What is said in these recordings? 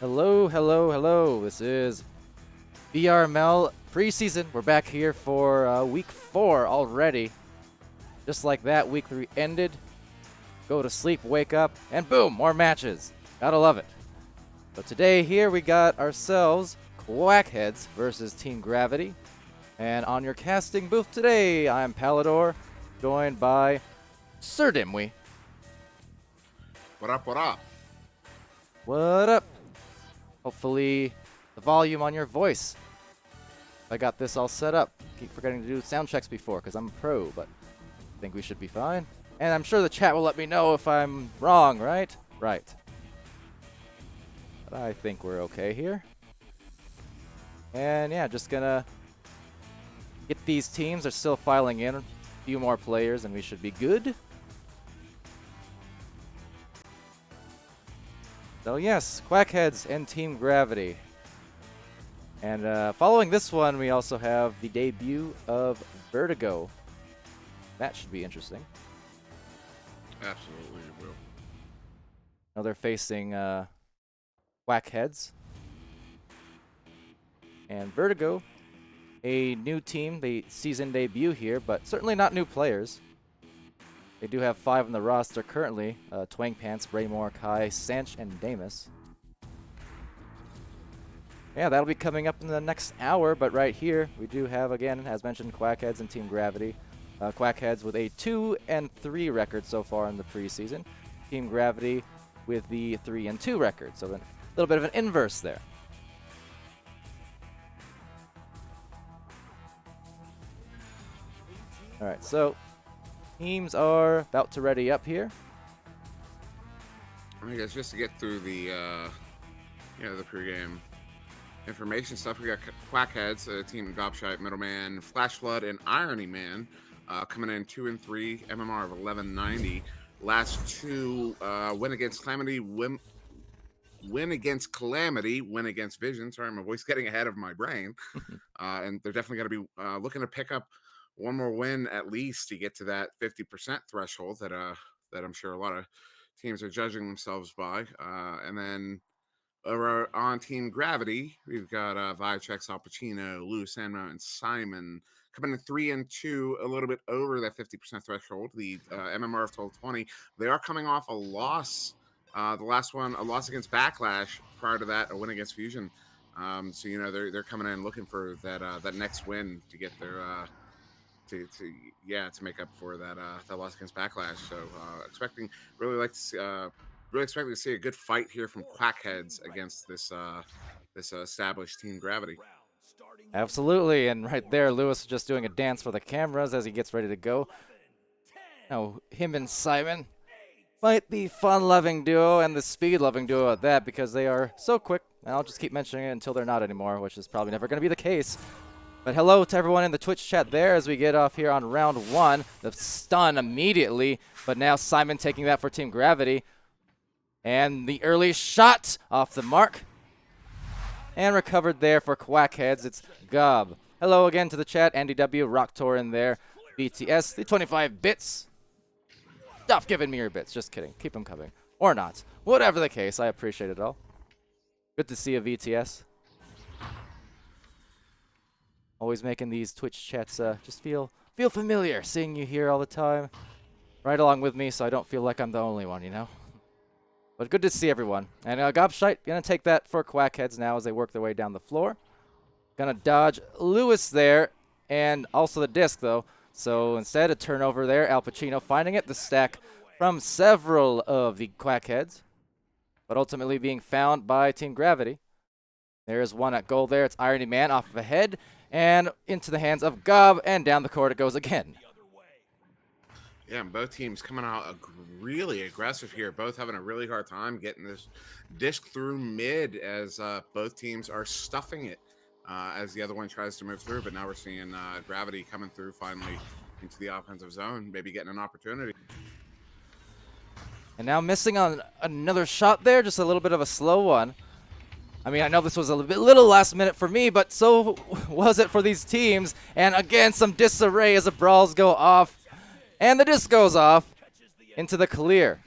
Hello, hello, hello. This is VRML preseason. We're back here for week 4 already. Just like that, week 3 ended. Go to sleep, wake up, and boom, more matches. Gotta love it. So today here we got ourselves Quackheads versus Team Gravity. And on your casting booth today, I'm Palidore, joined by SirDimwi. What up, what up? What up? Hopefully the volume on your voice. I got this all set up. Keep forgetting to do sound checks before because I'm a pro, but I think we should be fine. And I'm sure the chat will let me know if I'm wrong, right? Right. But I think we're okay here. And yeah, just gonna get these teams. They're still filing in. A few more players and we should be good. So yes, Quackheads and Team Gravity. And following this one, we also have the debut of Vertigo. That should be interesting. Absolutely, it will. Now they're facing Quackheads. And Vertigo, a new team, the season debut here, but certainly not new players. They do have 5 on the roster currently. Twang Pants, Raymore, Kai, Sanch, and Damus. Yeah, that'll be coming up in the next hour, but right here, we do have, again, as mentioned, Quackheads and Team Gravity. Quackheads with a 2-3 record so far in the preseason. Team Gravity with the 3-2 record, so a little bit of an inverse there. All right, so teams are about to ready up here. I guess just to get through the, the pregame information stuff, we got Quackheads, Team Gobshite, Middleman, Flash Flood, and Irony Man coming in 2-3, MMR of 1190. Last two win against Calamity, win against Calamity, win against Vision. Sorry, my voice getting ahead of my brain. And they're definitely going to be looking to pick up one more win at least to get to that 50% threshold that I'm sure a lot of teams are judging themselves by. And then over on Team Gravity, we've got Viachex, Al Pacino, Lou Sandmo, and Simon coming in 3-2, a little bit over that 50% threshold. The MMR of 1220. They are coming off a loss. The last one, a loss against Backlash. Prior to that, a win against Fusion. So they're coming in looking for that next win to get their to make up for that loss against Backlash. So really expecting to see a good fight here from Quackheads against this established Team Gravity. Absolutely, and right there, Lewis is just doing a dance for the cameras as he gets ready to go. Now, him and Simon might be fun-loving duo and the speed-loving duo at that because they are so quick, and I'll just keep mentioning it until they're not anymore, which is probably never going to be the case. But hello to everyone in the Twitch chat there as we get off here on round 1. The stun immediately, but now Simon taking that for Team Gravity. And the early shot off the mark. And recovered there for Quackheads. It's Gob. Hello again to the chat. Andy W, Rocktor in there. BTS, the 25 bits. Stop giving me your bits. Just kidding. Keep them coming. Or not. Whatever the case, I appreciate it all. Good to see a VTS. Always making these Twitch chats just feel familiar, seeing you here all the time. Right along with me so I don't feel like I'm the only one, you know? But good to see everyone. And Gobshite going to take that for Quackheads now as they work their way down the floor. Going to dodge Lewis there and also the disc, though. So instead, a turnover there. Al Pacino finding it. The stack from several of the Quackheads. But ultimately being found by Team Gravity. There's one at goal there. It's Irony Man off of a head. And into the hands of Gob, and down the court it goes again. Yeah, and both teams coming out really aggressive here. Both having a really hard time getting this disc through mid as both teams are stuffing it as the other one tries to move through. But now we're seeing Gravity coming through finally into the offensive zone, maybe getting an opportunity. And now missing on another shot there, just a little bit of a slow one. I mean, I know this was a little last minute for me, but so was it for these teams. And again, some disarray as the brawls go off. And the disc goes off into the clear.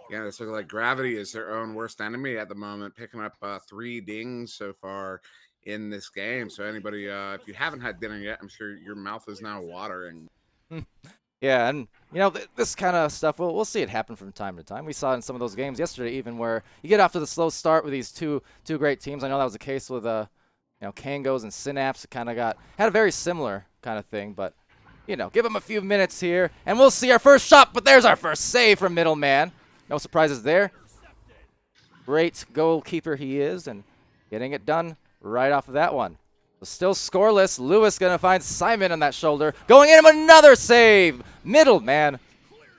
Yeah, it's looking like Gravity is their own worst enemy at the moment, picking up 3 dings so far in this game. So anybody, if you haven't had dinner yet, I'm sure your mouth is now watering. Yeah, and you know this kind of stuff. We'll see it happen from time to time. We saw it in some of those games yesterday, even where you get off to the slow start with these two great teams. I know that was the case with Kangos and Synapse. It kind of had a very similar kind of thing, but give them a few minutes here, and we'll see our first shot. But there's our first save from Middleman. No surprises there. Great goalkeeper he is, and getting it done right off of that one. Still scoreless. Lewis going to find Simon on that shoulder. Going in, another save. Middleman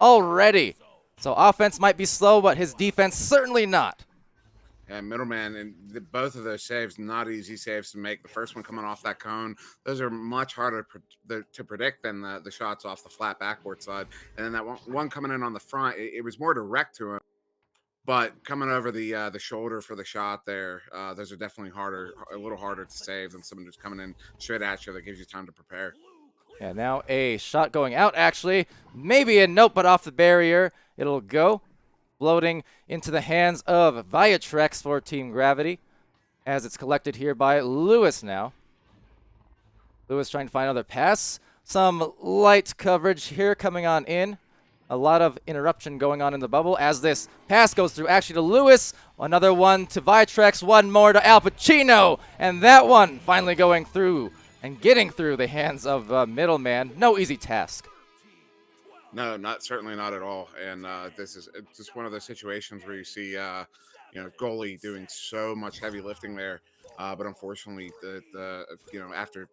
already. So offense might be slow, but his defense certainly not. Yeah, Middleman, and both of those saves, not easy saves to make. The first one coming off that cone, those are much harder to predict than the shots off the flat backboard side. And then that one coming in on the front, it was more direct to him. But coming over the shoulder for the shot there, those are definitely a little harder to save than someone just coming in straight at you that gives you time to prepare. Yeah, now a shot going out, actually. Maybe a nope, but off the barrier. It'll go. Floating into the hands of Viatrex for Team Gravity, as it's collected here by Lewis now. Lewis trying to find another pass. Some light coverage here coming on in. A lot of interruption going on in the bubble as this pass goes through actually to Lewis. Another one to Viatrex, one more to Al Pacino. And that one finally going through and getting through the hands of Middleman. No easy task. No, certainly not at all. And this is just one of those situations where you see, goalie doing so much heavy lifting there. But unfortunately, after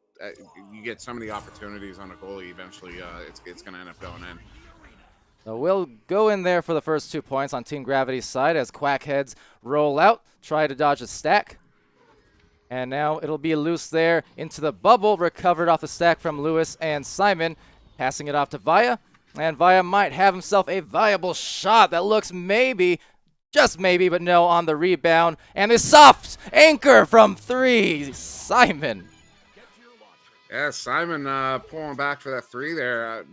you get so many opportunities on a goalie, eventually it's going to end up going in. So we'll go in there for the first 2 points on Team Gravity's side as Quackheads roll out, try to dodge a stack. And now it'll be loose there into the bubble, recovered off the stack from Lewis and Simon, passing it off to Via. And Via might have himself a viable shot that looks maybe, just maybe, but no, on the rebound. And the soft anchor from 3, Simon. Yeah, Simon pulling back for that 3 there.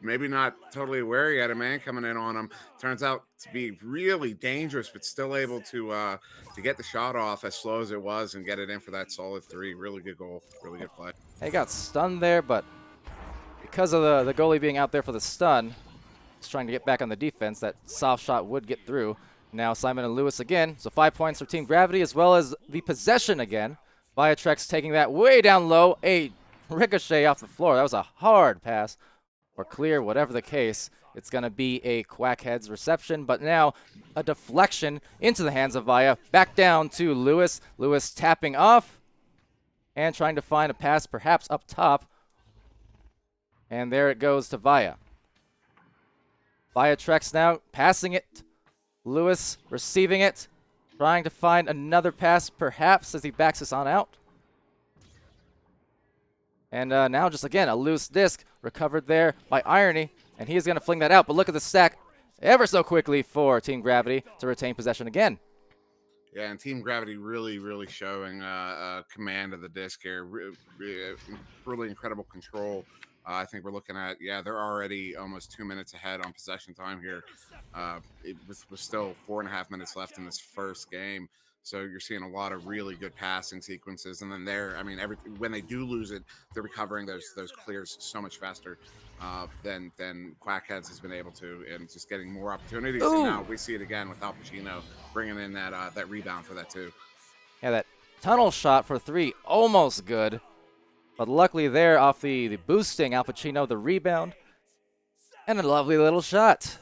Maybe not totally aware he had a man coming in on him. Turns out to be really dangerous, but still able to get the shot off as slow as it was and get it in for that solid 3. Really good goal. Really good play. He got stunned there, but because of the goalie being out there for the stun, he's trying to get back on the defense. That soft shot would get through. Now Simon and Lewis again. So 5 points for Team Gravity as well as the possession again. Viatrex taking that way down low. A ricochet off the floor. That was a hard pass. Or clear, whatever the case. It's going to be a Quackheads reception. But now a deflection into the hands of Via. Back down to Lewis. Lewis tapping off. And trying to find a pass perhaps up top. And there it goes to Via. Viatrex now passing it. Lewis receiving it. Trying to find another pass perhaps as he backs us on out. And now just again a loose disc recovered there by Irony. And he is going to fling that out. But look at the stack ever so quickly for Team Gravity to retain possession again. Yeah, and Team Gravity really, really showing command of the disc here. Really incredible control. I think we're looking at, they're already almost 2 minutes ahead on possession time here. It was still 4.5 minutes left in this first game. So you're seeing a lot of really good passing sequences. And then when they do lose it, they're recovering those clears so much faster than Quackheads has been able to, and just getting more opportunities. Ooh. And now we see it again with Al Pacino bringing in that rebound for that too. Yeah, that tunnel shot for 3, almost good. But luckily there off the boosting Al Pacino, the rebound. And a lovely little shot.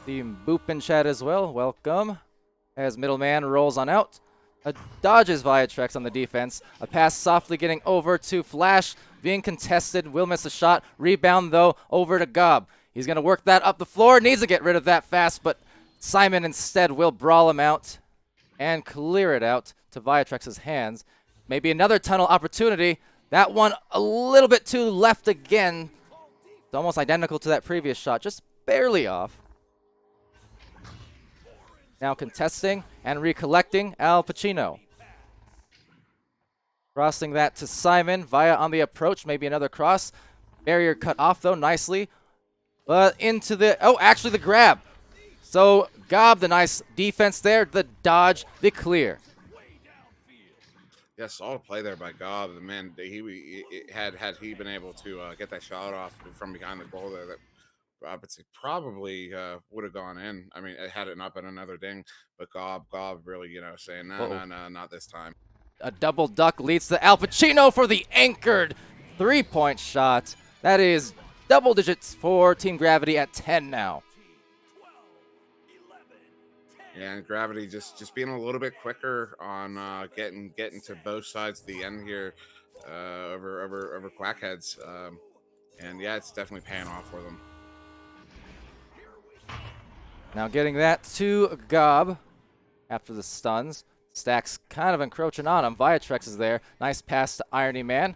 The Boop in chat as well. Welcome. As Middleman rolls on out. Dodges Viatrex on the defense. A pass softly getting over to Flash. Being contested. Will miss a shot. Rebound, though, over to Gob. He's going to work that up the floor. Needs to get rid of that fast, but Simon instead will brawl him out and clear it out to Viatrex's hands. Maybe another tunnel opportunity. That one a little bit too left again. It's almost identical to that previous shot, just barely off. Now contesting and recollecting Al Pacino. Crossing that to Simon. Via on the approach, maybe another cross. Barrier cut off, though, nicely. But into the... Oh, actually the grab. So, Gob, the nice defense there. The dodge, the clear. Yeah, solid play there by Gob. The man, had he been able to get that shot off from behind the goal there, that I would say probably would have gone in. I mean, had it not been another ding, but Gob really, saying no, not this time. A double duck leads to Al Pacino for the anchored 3-point shot. That is double digits for Team Gravity at 10 now. Yeah, and Gravity just being a little bit quicker on getting to both sides of the end here over Quackheads. And yeah, it's definitely paying off for them. Now getting that to Gob after the stuns. Stack's kind of encroaching on him. Viatrex is there. Nice pass to Irony Man.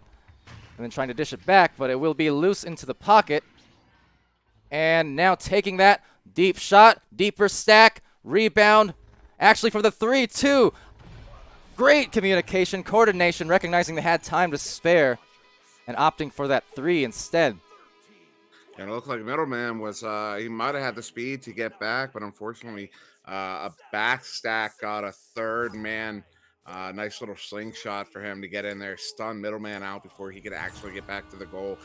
And then trying to dish it back, but it will be loose into the pocket. And now taking that. Deep shot. Deeper Stack. Rebound. Actually for the 3-2. Great communication, coordination, recognizing they had time to spare. And opting for that 3 instead. And it looked like Middleman was, he might have had the speed to get back, but unfortunately, a back stack got a third man. Nice little slingshot for him to get in there, stun Middleman out before he could actually get back to the goal,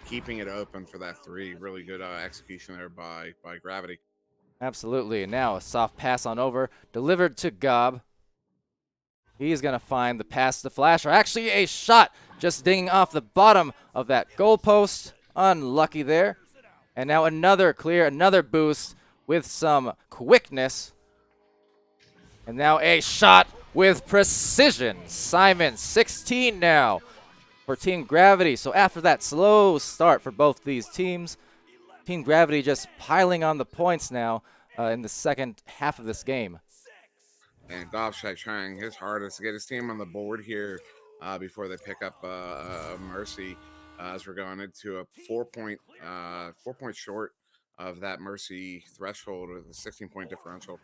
keeping it open for that 3. Really good execution there by Gravity. Absolutely. And now a soft pass on over, delivered to Gob. He's going to find the pass to Flash, or actually a shot just dinging off the bottom of that goalpost. Unlucky there. And now another clear, another boost with some quickness. And now a shot with precision. Simon, 16 now for Team Gravity. So after that slow start for both these teams, Team Gravity just piling on the points now in the second half of this game. And Gobshite trying his hardest to get his team on the board here before they pick up Mercy. As we're going into a 4-point short of that Mercy threshold with a 16-point differential.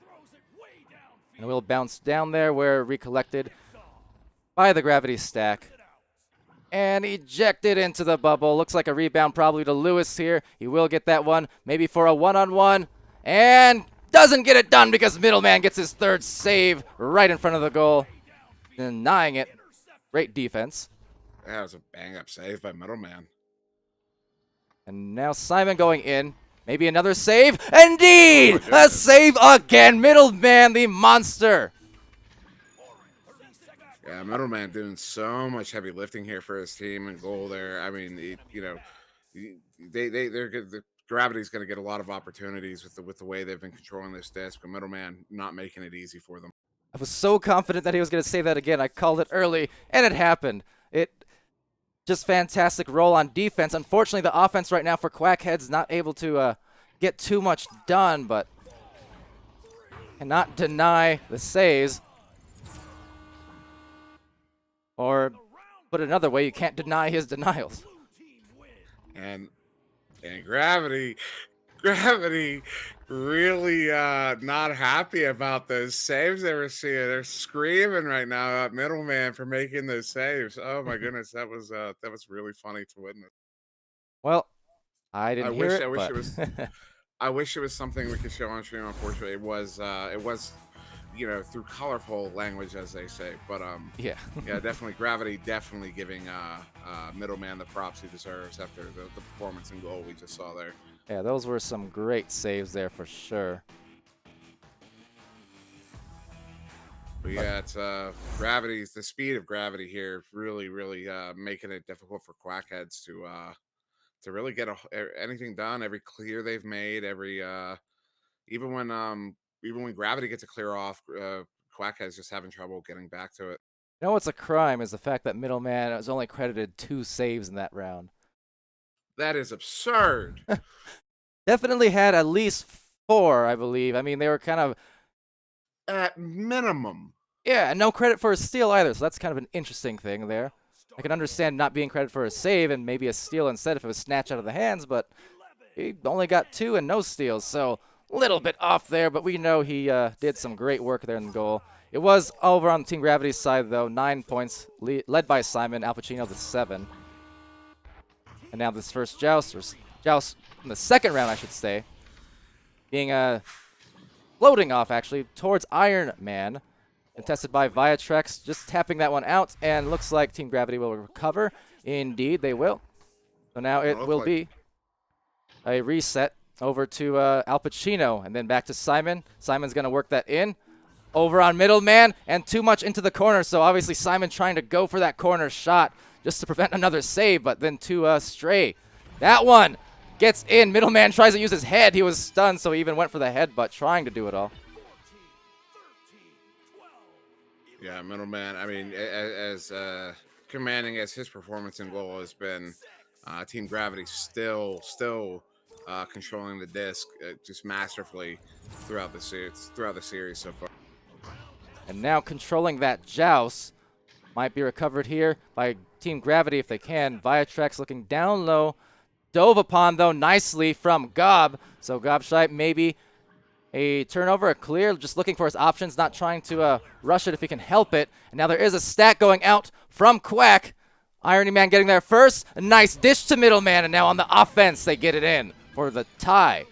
And we'll bounce down there where recollected by the Gravity Stack. And ejected into the bubble. Looks like a rebound probably to Lewis here. He will get that one, maybe for a one-on-one. And doesn't get it done because Middleman gets his 3rd save right in front of the goal. Denying it. Great defense. That was a bang-up save by Middleman. And now Simon going in. Maybe another save. Indeed! A save again. Middleman, the monster. Yeah, Middleman doing so much heavy lifting here for his team and goal there. I mean, they're good. The Gravity's going to get a lot of opportunities with the way they've been controlling this disc, but Middleman not making it easy for them. I was so confident that he was going to save that again. I called it early, and it happened. Just fantastic role on defense. Unfortunately, the offense right now for Quackheads not able to get too much done, but cannot deny the saves. Or put it another way, you can't deny his denials. And Gravity really not happy about those saves they were seeing. They're screaming right now at Middleman for making those saves. Oh my goodness, that was really funny to witness. Well, I didn't hear it. I wish it was something we could show on stream. Unfortunately, it was through colorful language, as they say. But yeah, definitely Gravity giving Middleman the props he deserves after the performance and goal we just saw there. Yeah, those were some great saves there for sure. But yeah, it's Gravity's the speed of Gravity here really making it difficult for Quackheads to really get anything done. Every clear they've made, every even when Gravity gets a clear off, Quackheads just having trouble getting back to it. You know what's a crime is the fact that Middleman was only credited 2 saves in that round. That is absurd. Definitely had at least 4, I believe. I mean, they were kind of... At minimum. Yeah, and no credit for a steal either, so that's kind of an interesting thing there. I can understand not being credited for a save and maybe a steal instead if it was snatched out of the hands, but he only got 2 and no steals, so a little bit off there, but we know he did some great work there in the goal. It was over on Team Gravity's side, though. 9 points, led by Simon. Al Pacino, the 7. And now this first joust, or joust in the second round, I should say, being floating off actually towards Iron Man, contested by Viatrex, just tapping that one out, and looks like Team Gravity will recover. Indeed, they will. So now it will be a reset over to Al Pacino, and then back to Simon. Simon's going to work that in. Over on Middleman, and too much into the corner, so obviously Simon trying to go for that corner shot just to prevent another save, but then too stray. That one gets in. Middleman tries to use his head. He was stunned, so he even went for the headbutt, trying to do it all. Yeah, Middleman, I mean, as commanding as his performance in goal has been, Team Gravity still controlling the disc just masterfully throughout the series so far. And now controlling that joust might be recovered here by Team Gravity if they can. Viatrex looking down low. Dove upon, though, nicely from Gob. So Gobshite maybe a turnover, a clear, just looking for his options, not trying to rush it if he can help it. And now there is a stack going out from Quack. Irony Man getting there first. A nice dish to Middleman, and now on the offense they get it in for the tie.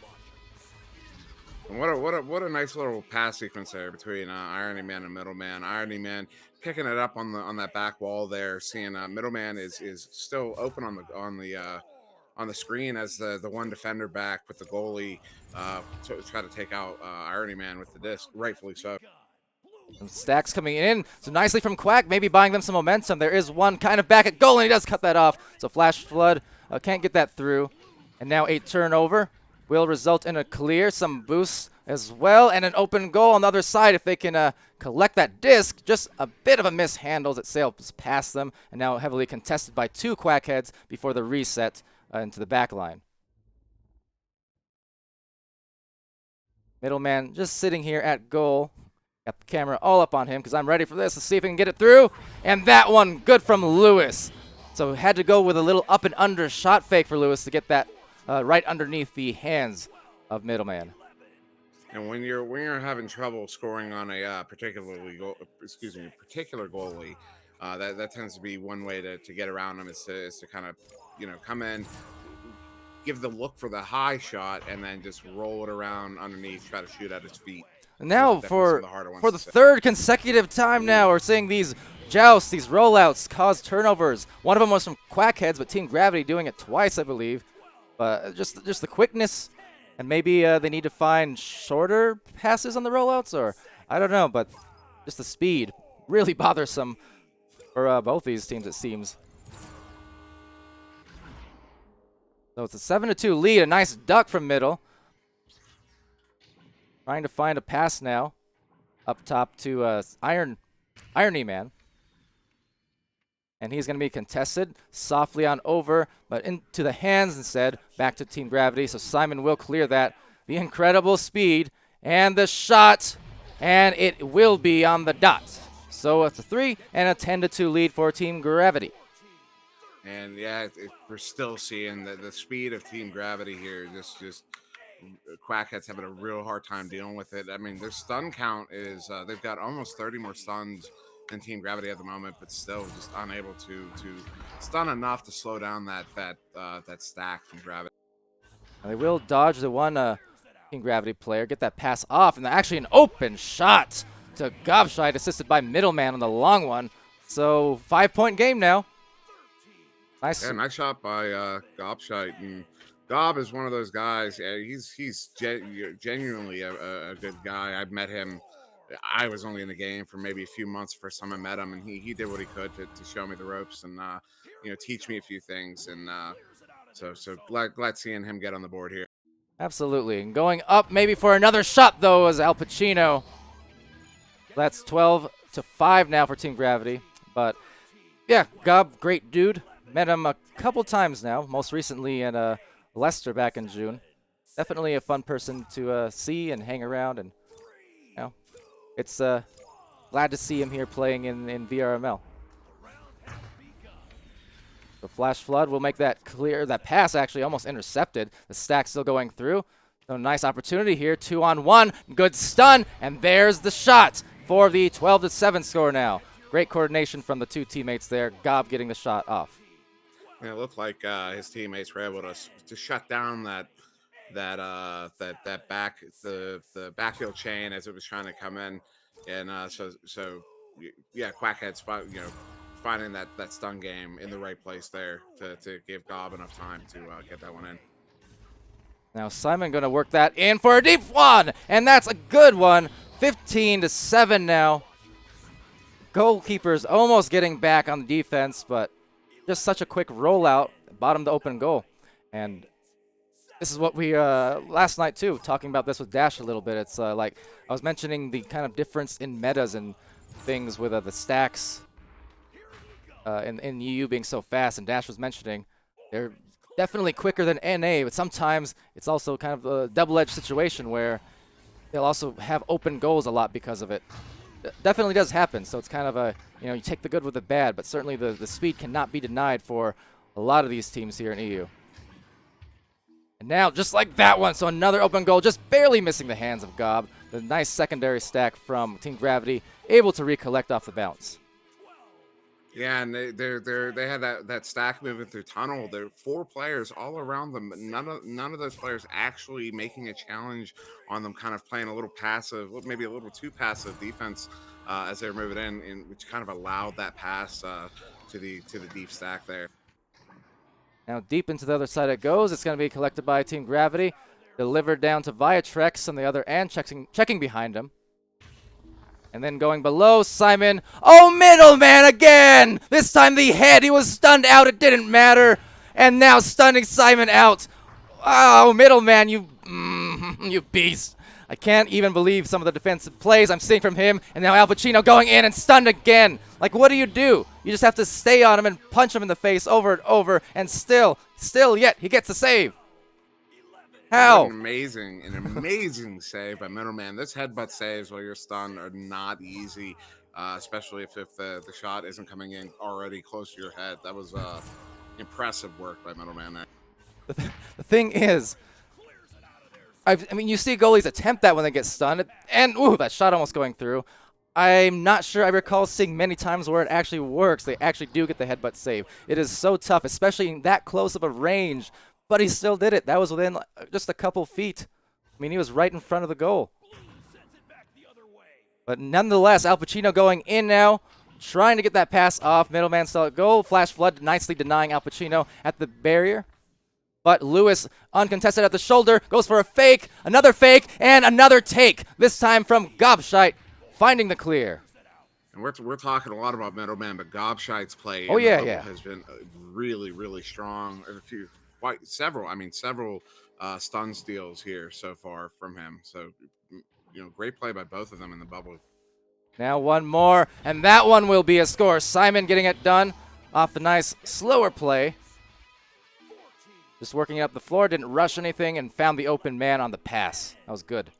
And what a nice little pass sequence there between Irony Man and Middleman. Irony Man picking it up on that back wall there, seeing Middleman is still open on the screen as the one defender back with the goalie to try to take out Irony Man with the disc, rightfully so. Some stacks coming in, so nicely from Quack, maybe buying them some momentum. There is one kind of back at goal, and he does cut that off. So Flash Flood can't get that through. And now a turnover will result in a clear, some boosts as well, and an open goal on the other side if they can collect that disc. Just a bit of a mishandle as it sails past them, and now heavily contested by two Quackheads before the reset into the back line. Middleman just sitting here at goal. Got the camera all up on him because I'm ready for this. Let's see if we can get it through. And that one, good from Lewis. So had to go with a little up and under shot fake for Lewis to get that right underneath the hands of Middleman. And when you're having trouble scoring on a particular goalie, that tends to be one way to get around him is to kind of come in, give the look for the high shot, and then just roll it around underneath, try to shoot at his feet. And now for the third consecutive time now, we're seeing these jousts, these rollouts cause turnovers. One of them was from Quackheads, but Team Gravity doing it twice, I believe. But just the quickness, and maybe they need to find shorter passes on the rollouts, or I don't know, but just the speed. Really bothersome for both these teams, it seems. So it's a 7-2 lead, a nice duck from middle. Trying to find a pass now up top to Irony Man. And he's going to be contested softly on over, but into the hands instead, back to Team Gravity. So Simon will clear that. The incredible speed and the shot, and it will be on the dot. So it's a 3 and a 10-2 lead for Team Gravity. And yeah, we're still seeing the speed of Team Gravity here. Just Quackheads having a real hard time dealing with it. I mean, their stun count is they've got almost 30 more stuns than Team Gravity at the moment, but still just unable to stun enough to slow down that stack from Gravity. And they will dodge the one Team Gravity player, get that pass off, and actually an open shot to Gobshite, assisted by Middleman on the long one. So 5-point game now. Nice. Yeah, nice shot by Gobshite. And Gob is one of those guys. He's genuinely a good guy. I've met him. I was only in the game for maybe a few months the first time I met him, and he did what he could to show me the ropes and teach me a few things. And so glad seeing him get on the board here. Absolutely. And going up maybe for another shot though is Al Pacino. That's 12-5 now for Team Gravity. But yeah, Gob, great dude. Met him a couple times now, most recently in Leicester back in June. Definitely a fun person to see and hang around, and it's glad to see him here playing in VRML. The Flash Flood will make that clear. That pass actually almost intercepted. The stack still going through. So nice opportunity here. 2-on-1. Good stun, and there's the shot for the 12-7 score now. Great coordination from the two teammates there. Gob getting the shot off. And it looked like his teammates were able to shut down that the backfield chain as it was trying to come in, and yeah, Quackheads finding that stun game in the right place there to give Gob enough time to get that one in. Now Simon going to work that in for a deep one, and that's a good one. 15-7 now. Goalkeeper's almost getting back on the defense, but just such a quick rollout, bottom to open goal. And this is what we, last night too, talking about this with Dash a little bit. It's like, I was mentioning the kind of difference in metas and things with the stacks in EU being so fast, and Dash was mentioning they're definitely quicker than NA, but sometimes it's also kind of a double-edged situation where they'll also have open goals a lot because of it. Definitely does happen, so it's kind of a, you take the good with the bad, but certainly the speed cannot be denied for a lot of these teams here in EU. And now, just like that one, so another open goal, just barely missing the hands of Gob. The nice secondary stack from Team Gravity, able to recollect off the bounce. Yeah, and they had that stack moving through tunnel. There are 4 players all around them, but none of those players actually making a challenge on them. Kind of playing a little passive, maybe a little too passive defense as they were moving in, which kind of allowed that pass to the deep stack there. Now deep into the other side it goes. It's going to be collected by Team Gravity, delivered down to Viatrex on the other end, checking behind him. And then going below, Simon. Oh, middleman again! This time the head. He was stunned out. It didn't matter. And now stunning Simon out. Oh, middleman, you beast. I can't even believe some of the defensive plays I'm seeing from him. And now Al Pacino going in and stunned again. Like, what do? You just have to stay on him and punch him in the face over and over. And still yet, he gets the save. How? An amazing save by middleman. This headbutt saves while you're stunned are not easy, especially if the shot isn't coming in already close to your head. That was impressive work by middleman there. The thing is, I mean, you see goalies attempt that when they get stunned, and ooh, that shot almost going through. I'm not sure I recall seeing many times where it actually works. They actually do get the headbutt save. It is so tough, especially in that close of a range. But he still did it. That was within just a couple feet. I mean, he was right in front of the goal. But nonetheless, Al Pacino going in now, trying to get that pass off. Middleman still at goal. Flash Flood nicely denying Al Pacino at the barrier. But Lewis, uncontested at the shoulder, goes for a fake, another fake, and another take. This time from Gobshite, finding the clear. And we're talking a lot about middleman, but Gobshite's play has been really, really strong. Several stun steals here so far from him. So, great play by both of them in the bubble. Now one more, and that one will be a score. Simon getting it done off the nice slower play. Just working up the floor, didn't rush anything, and found the open man on the pass. That was good.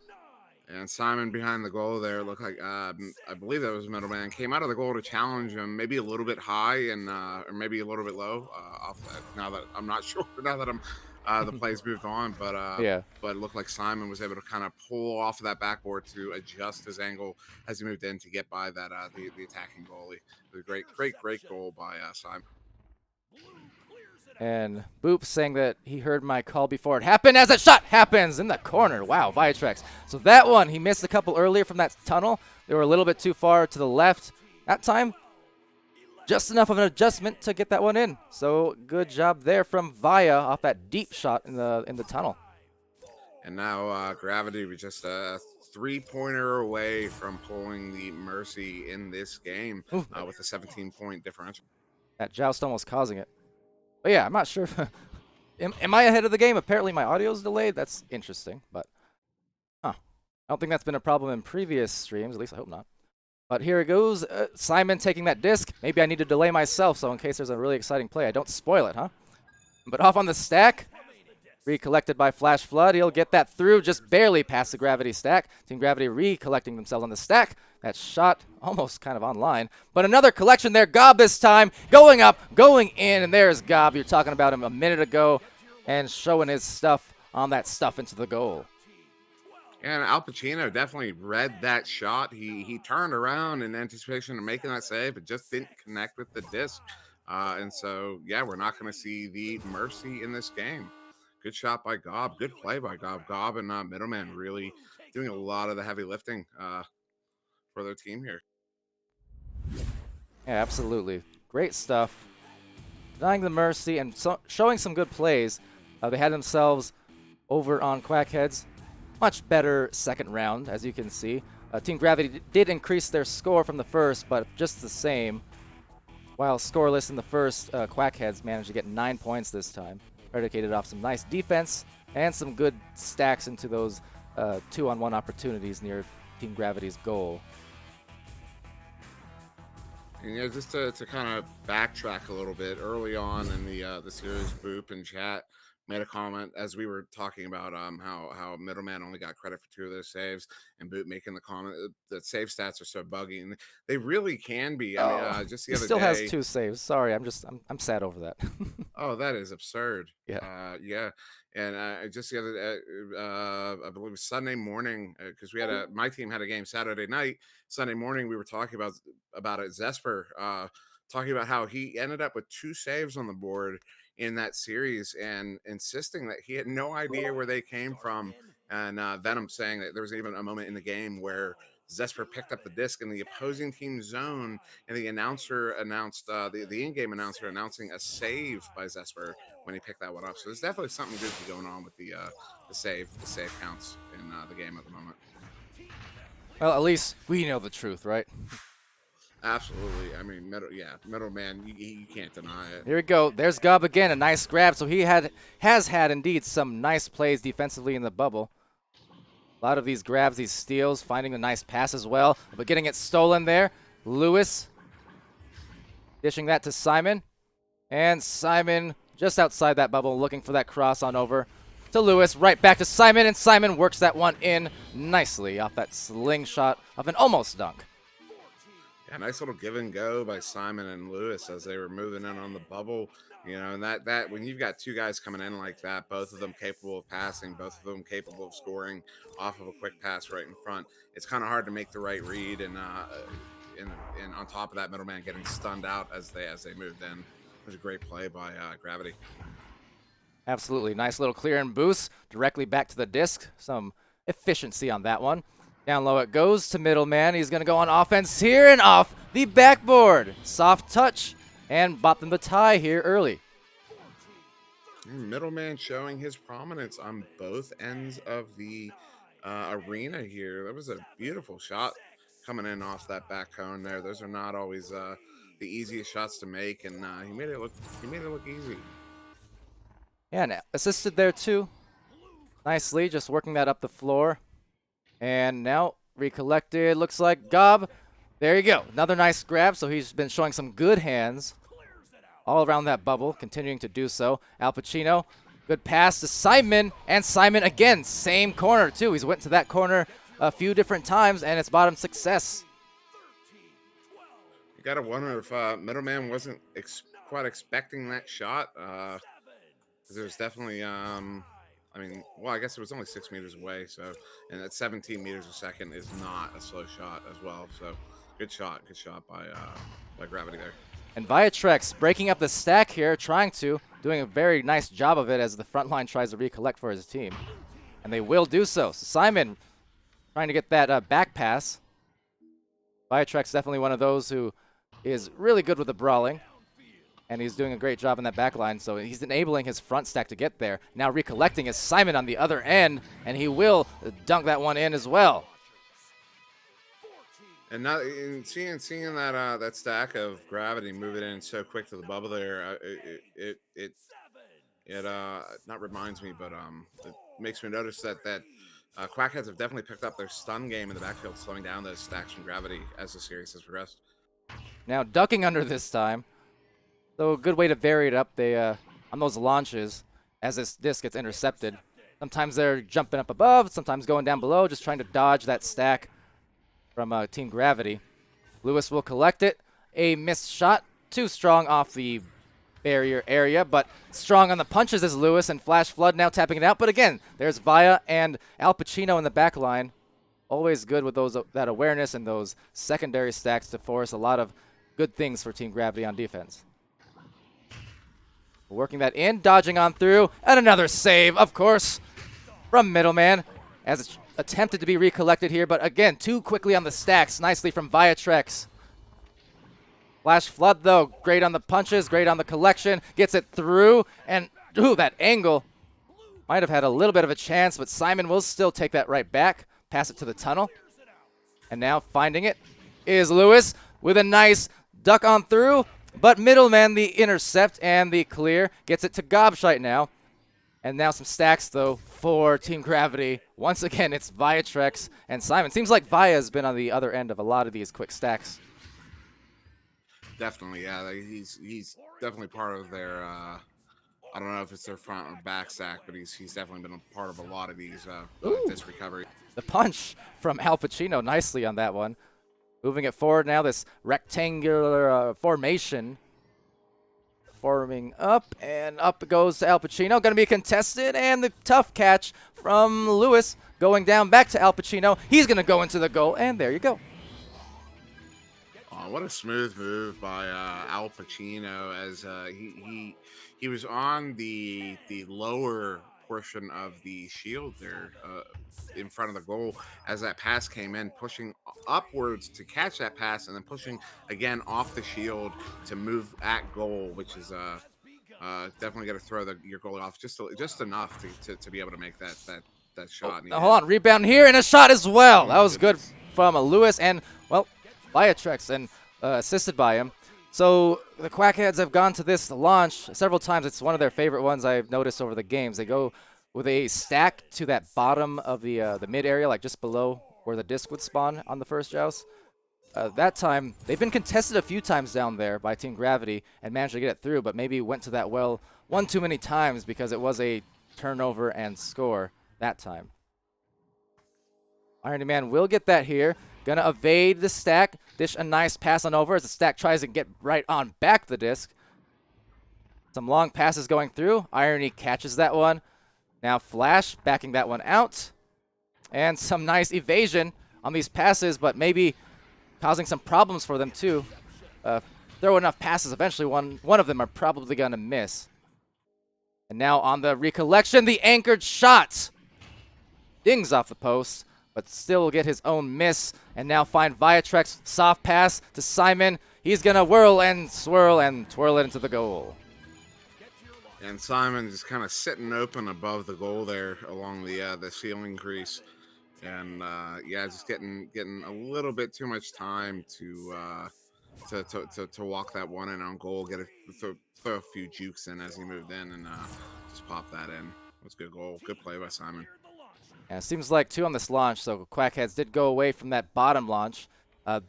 And Simon behind the goal there looked like, I believe that was middleman, came out of the goal to challenge him, maybe a little bit high and or maybe a little bit low. Off that, now that I'm not sure, now that the play's moved on, but but it looked like Simon was able to kind of pull off of that backboard to adjust his angle as he moved in to get by that the attacking goalie. It was a great goal by Simon. And Boop saying that he heard my call before it happened as a shot happens in the corner. Wow, Viatrex. So that one, he missed a couple earlier from that tunnel. They were a little bit too far to the left. That time, just enough of an adjustment to get that one in. So good job there from Via off that deep shot in the tunnel. And now Gravity was just a 3-pointer away from pulling the Mercy in this game with a 17-point differential. That joust almost causing it. But yeah, I'm not sure. Am I ahead of the game? Apparently my audio's delayed. That's interesting, but I don't think that's been a problem in previous streams. At least I hope not. But here it goes. Simon taking that disc. Maybe I need to delay myself, so in case there's a really exciting play, I don't spoil it, huh? But off on the stack. Recollected by Flash Flood. He'll get that through, just barely past the Gravity stack. Team Gravity recollecting themselves on the stack. That shot almost kind of online. But another collection there. Gob this time. Going up, going in, and there's Gob. You're talking about him a minute ago and showing his stuff on that stuff into the goal. And Al Pacino definitely read that shot. He turned around in anticipation of making that save, but just didn't connect with the disc. And so, yeah, we're not going to see the Mercy in this game. Good shot by Gob. Good play by Gob. Gob and Middleman really doing a lot of the heavy lifting for their team here. Yeah, absolutely. Great stuff. Denying the Mercy and showing some good plays. They had themselves over on Quackheads. Much better second round, as you can see. Team Gravity did increase their score from the first, but just the same. While scoreless in the first, Quackheads managed to get 9 points this time, predicated off some nice defense and some good stacks into those 2-on-1 opportunities near Team Gravity's goal. And just to kind of backtrack a little bit, early on in the series, Boop in chat made a comment as we were talking about how Middleman only got credit for 2 of those saves, and Boop making the comment that save stats are so buggy, and they really can be. I mean, just the He other still day, has 2 saves. Sorry, I'm sad over that. oh, that is absurd. Yeah. Yeah. And just the other day, I believe it was Sunday morning, because my team had a game Saturday night. Sunday morning, we were talking about it. Zesper talking about how he ended up with 2 saves on the board in that series, and insisting that he had no idea where they came from. And Venom saying that there was even a moment in the game where Zesper picked up the disc in the opposing team zone, and the announcer announced the in-game announcer announcing a save by Zesper when he picked that one up. So there's definitely something good going on with the save counts in the game at the moment. Well, at least we know the truth, right? Absolutely. I mean, Middleman, you can't deny it. Here we go. There's Gob again, a nice grab. So he has had indeed some nice plays defensively in the bubble. A lot of these grabs, these steals, finding a nice pass as well, but getting it stolen there. Lewis dishing that to Simon, and Simon just outside that bubble looking for that cross on over to Lewis, right back to Simon, and Simon works that one in nicely off that slingshot of an almost dunk. Yeah, nice little give and go by Simon and Lewis as they were moving in on the bubble. And that when you've got 2 guys coming in like that, both of them capable of passing, both of them capable of scoring off of a quick pass right in front, it's kind of hard to make the right read. And on top of that, Middleman getting stunned out as they moved in. It was a great play by Gravity. Absolutely. Nice little clear and boost directly back to the disc. Some efficiency on that one. Down low it goes to Middleman. He's going to go on offense here and off the backboard. Soft touch and bought them the tie here early. Middleman showing his prominence on both ends of the arena here. That was a beautiful shot coming in off that back cone there. Those are not always the easiest shots to make, and he made it look easy. Yeah, and assisted there too. Nicely, just working that up the floor. And now recollected, looks like Gob. There you go. Another nice grab. So he's been showing some good hands all around that bubble, continuing to do so. Al Pacino, good pass to Simon. And Simon again, same corner too. He's went to that corner a few different times, and it's bought him success. You got to wonder if Middleman wasn't quite expecting that shot. There's definitely I guess it was only 6 meters away, and at 17 meters a second is not a slow shot as well. So good shot by Gravity there. And Viatrex breaking up the stack here, doing a very nice job of it as the front line tries to recollect for his team. And they will do so. So Simon trying to get that back pass. Viatrex definitely one of those who is really good with the brawling. And he's doing a great job in that back line, so he's enabling his front stack to get there. Now recollecting is Simon on the other end, and he will dunk that one in as well. And now, seeing that stack of Gravity moving in so quick to the bubble there, it not reminds me, but it makes me notice that Quackheads have definitely picked up their stun game in the backfield, slowing down those stacks from Gravity as the series has progressed. Now ducking under this time. So a good way to vary it up. They on those launches, as this disc gets intercepted, sometimes they're jumping up above, sometimes going down below, just trying to dodge that stack from Team Gravity. Lewis will collect it. A missed shot, too strong off the barrier area, but strong on the punches is Lewis, and Flash Flood now tapping it out. But again, there's Via and Al Pacino in the back line. Always good with that awareness and those secondary stacks to force a lot of good things for Team Gravity on defense. Working that in, dodging on through, and another save, of course, from Middleman, as it's attempted to be recollected here, but again, too quickly on the stacks, nicely from Viatrex. Flash Flood, though, great on the punches, great on the collection, gets it through, and ooh, that angle. Might have had a little bit of a chance, but Simon will still take that right back, pass it to the tunnel. And now finding it is Lewis with a nice duck on through, but Middleman, the intercept and the clear, gets it to Gobshite now. And now some stacks, though, for Team Gravity. Once again, it's Viatrex and Simon. Seems like Via has been on the other end of a lot of these quick stacks. Definitely, yeah. He's definitely part of their. I don't know if it's their front or back stack, but he's definitely been a part of a lot of these disc recovery. The punch from Al Pacino nicely on that one. Moving it forward now, this rectangular formation. Forming up, and up it goes to Al Pacino. Going to be contested, and the tough catch from Lewis going down back to Al Pacino. He's going to go into the goal, and there you go. What a smooth move by Al Pacino, as he was on the lower portion of the shield there in front of the goal as that pass came in, pushing upwards to catch that pass, and then pushing again off the shield to move at goal, which is definitely got to throw your goalie off just enough to be able to make that shot. Oh, hold on, rebound here and a shot as well. That was good from Lewis and, well, Viatrex, and assisted by him. So the Quackheads have gone to this launch several times. It's one of their favorite ones I've noticed over the games. They go with a stack to that bottom of the mid area, like just below where the disc would spawn on the first joust. That time, they've been contested a few times down there by Team Gravity and managed to get it through, but maybe went to that well one too many times because it was a turnover and score that time. Irony Man will get that here. Gonna evade the stack, dish a nice pass on over as the stack tries to get right on back the disc. Some long passes going through. Irony catches that one. Now Flash backing that one out. And some nice evasion on these passes, but maybe causing some problems for them too. Throw enough passes, eventually one of them are probably gonna miss. And now on the recollection, the anchored shot. Dings off the post, but still will get his own miss. And now find Viatrex, soft pass to Simon. He's gonna whirl and swirl and twirl it into the goal. And Simon just kind of sitting open above the goal there along the ceiling crease, and yeah, just getting a little bbit too much time to walk that one in on goal, throw a few jukes in as he moved in, and just pop that in. That's a good goal, good play by Simon. Yeah, it seems like two on this launch, so Quackheads did go away from that bottom launch.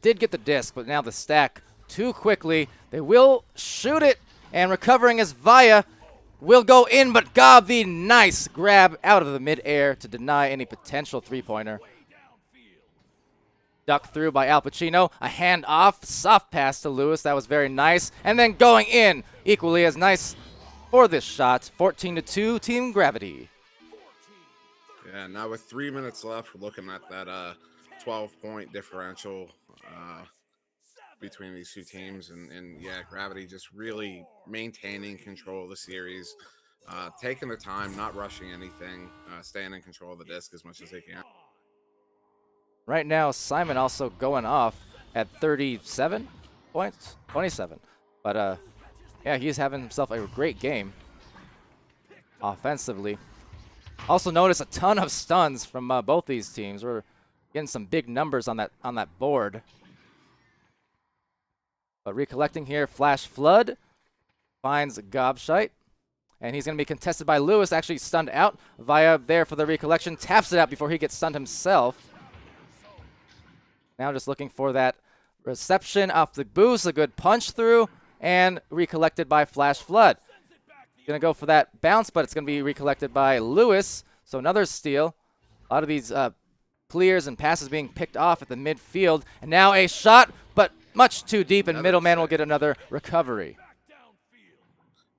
Did get the disc, but now the stack too quickly. They will shoot it, and recovering as Via will go in, but Gob, the nice grab out of the mid-air to deny any potential three-pointer. Ducked through by Al Pacino. A hand-off, soft pass to Lewis. That was very nice. And then going in, equally as nice for this shot. 14-2, Team Gravity. Yeah, now with 3 minutes left, we're looking at that 12-point differential between these two teams, and yeah, Gravity just really maintaining control of the series, taking the time, not rushing anything, staying in control of the disc as much as they can. Right now, Simon also going off at 37 points, 27. But yeah, he's having himself a great game offensively. Also notice a ton of stuns from both these teams. We're getting some big numbers on that board. But recollecting here, Flash Flood finds Gobshite. And he's going to be contested by Lewis, actually stunned out. Via there for the recollection, taps it out before he gets stunned himself. Now just looking for that reception off the boost, a good punch through, and recollected by Flash Flood. Going to go for that bounce, but it's going to be recollected by Lewis. So another steal. A lot of these clears and passes being picked off at the midfield. And now a shot, but much too deep, and Middleman will get another recovery.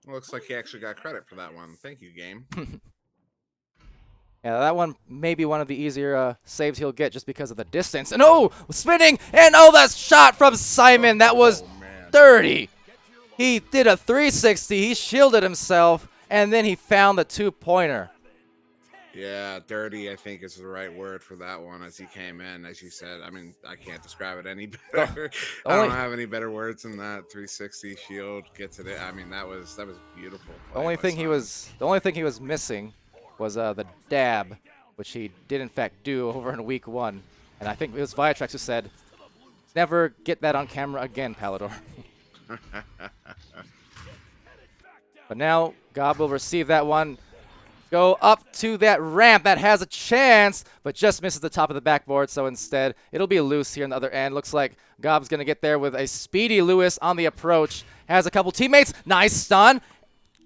Looks like he actually got credit for that one. Thank you, game. Yeah, that one may be one of the easier saves he'll get just because of the distance. And oh, spinning, and oh, that shot from Simon. That was dirty. He did a 360. He shielded himself, and then he found the two-pointer. Yeah, dirty, I think is the right word for that one as he came in, as you said. I mean, I can't describe it any better. I don't Only have any better words than that. 360 shield gets it in. I mean, that was beautiful the play only by thing Simon. the only thing he was missing was the dab, which he did in fact do over in week 1. And I think it was Viatrax who said, "Never get that on camera again, Palidore." But now Gob will receive that one. Go up to that ramp that has a chance, but just misses the top of the backboard. So instead, it'll be loose here on the other end. Looks like Gob's going to get there with a speedy Lewis on the approach. Has a couple teammates. Nice stun.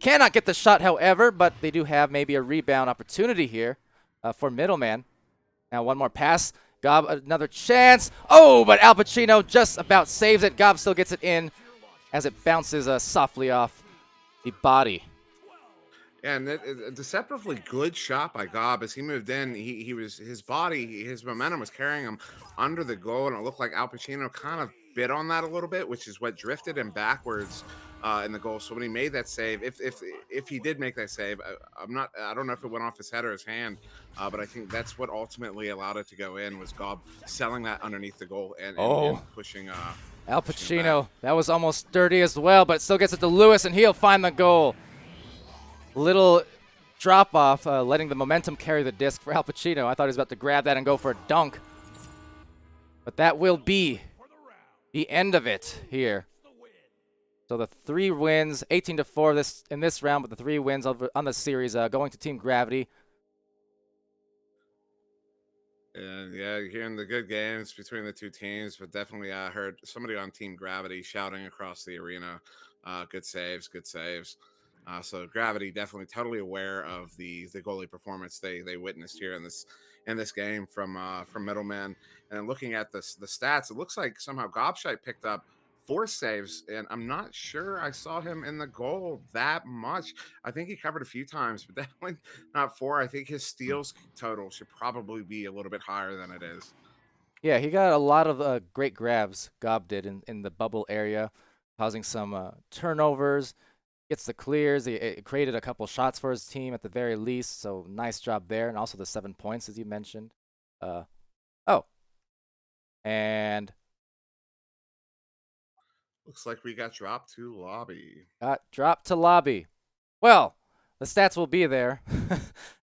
Cannot get the shot, however, but they do have maybe a rebound opportunity here for Middleman. Now one more pass. Gob, another chance. Oh, but Al Pacino just about saves it. Gob still gets it in as it bounces softly off the body. Yeah, and a deceptively good shot by Gob as he moved in. His body, his momentum was carrying him under the goal, and it looked like Al Pacino kind of bit on that a little bit, which is what drifted him backwards in the goal. So when he made that save, if he did make that save, I don't know if it went off his head or his hand, but I think that's what ultimately allowed it to go in was Gob selling that underneath the goal and pushing. Al pushing him Pacino, back. that was almost dirty as well, but still gets it to Lewis, and he'll find the goal. Little drop off, letting the momentum carry the disc for Al Pacino. I thought he was about to grab that and go for a dunk. But that will be the end of it here. So the 3 wins, 18-4 in this round, but the 3 wins on the series going to Team Gravity. And yeah, you're hearing the good games between the two teams, but definitely I heard somebody on Team Gravity shouting across the arena, good saves, good saves. So Gravity definitely totally aware of the goalie performance they witnessed here in this game from Middleman. And looking at the stats, it looks like somehow Gobshite picked up 4 saves, and I'm not sure I saw him in the goal that much. I think he covered a few times, but definitely not 4. I think his steals total should probably be a little bit higher than it is. Yeah, he got a lot of great grabs, Gob did, in the bubble area, causing some turnovers. Gets the clears. He created a couple shots for his team at the very least, so nice job there. And also the 7 points, as you mentioned. Oh. And Looks like we got dropped to lobby. got dropped to lobby. Well, the stats will be there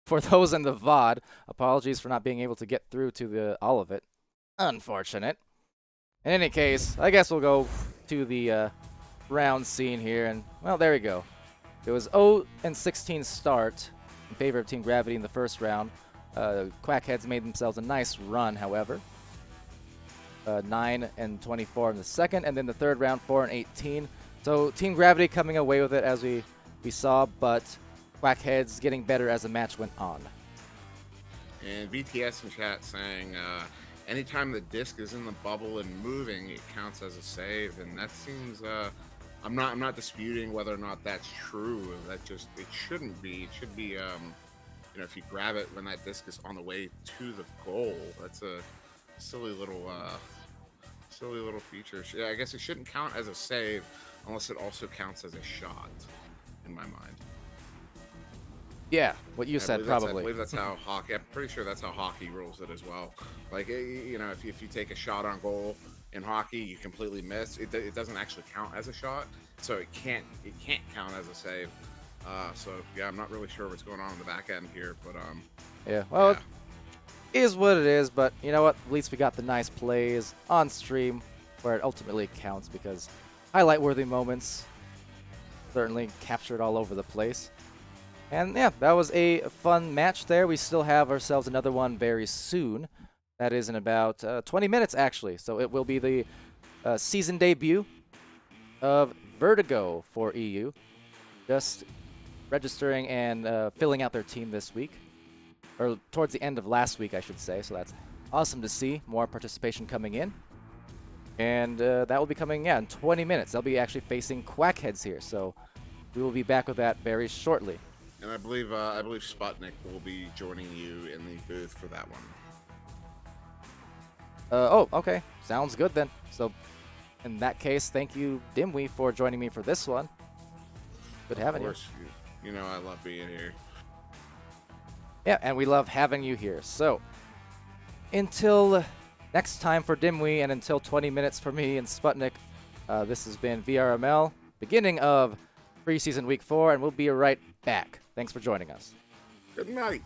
for those in the VOD. Apologies for not being able to get through to all of it. Unfortunate. In any case, I guess we'll go to the round scene here, and well, there we go. It was 0-16 start in favor of Team Gravity in the first round. Quackheads made themselves a nice run, however. 9-24 in the second, and then the third round 4-18. So Team Gravity coming away with it as we saw, but Quackheads getting better as the match went on. And BTS in chat saying, anytime the disc is in the bubble and moving, it counts as a save, and that seems. I'm not disputing whether or not that's true. That just it shouldn't be. It should be. If you grab it when that disc is on the way to the goal, that's a silly little feature. Yeah, I guess it shouldn't count as a save unless it also counts as a shot, in my mind. Yeah, what you said probably. I believe that's how hockey. I'm pretty sure that's how hockey rules it as well. Like if you take a shot on goal in hockey, you completely miss. It doesn't actually count as a shot, so it can't count as a save. So yeah, I'm not really sure what's going on in the back end here, but yeah, well, yeah. It is what it is. But you know what? At least we got the nice plays on stream, where it ultimately counts because highlight-worthy moments certainly captured all over the place. And yeah, that was a fun match there. We still have ourselves another one very soon. That is in about 20 minutes, actually. So it will be the season debut of Vertigo for EU. Just registering and filling out their team this week. Or towards the end of last week, I should say. So that's awesome to see. More participation coming in. And that will be coming, in 20 minutes. They'll be actually facing Quackheads here. So we will be back with that very shortly. And I believe Sputnik will be joining you in the booth for that one. Oh, okay. Sounds good then. So in that case, thank you, Dimwi, for joining me for this one. Good having you. Of course, you know I love being here. Yeah, and we love having you here. So, until next time for Dimwi and until 20 minutes for me and Sputnik, this has been VRML, beginning of preseason week 4, and we'll be right back. Thanks for joining us. Good night.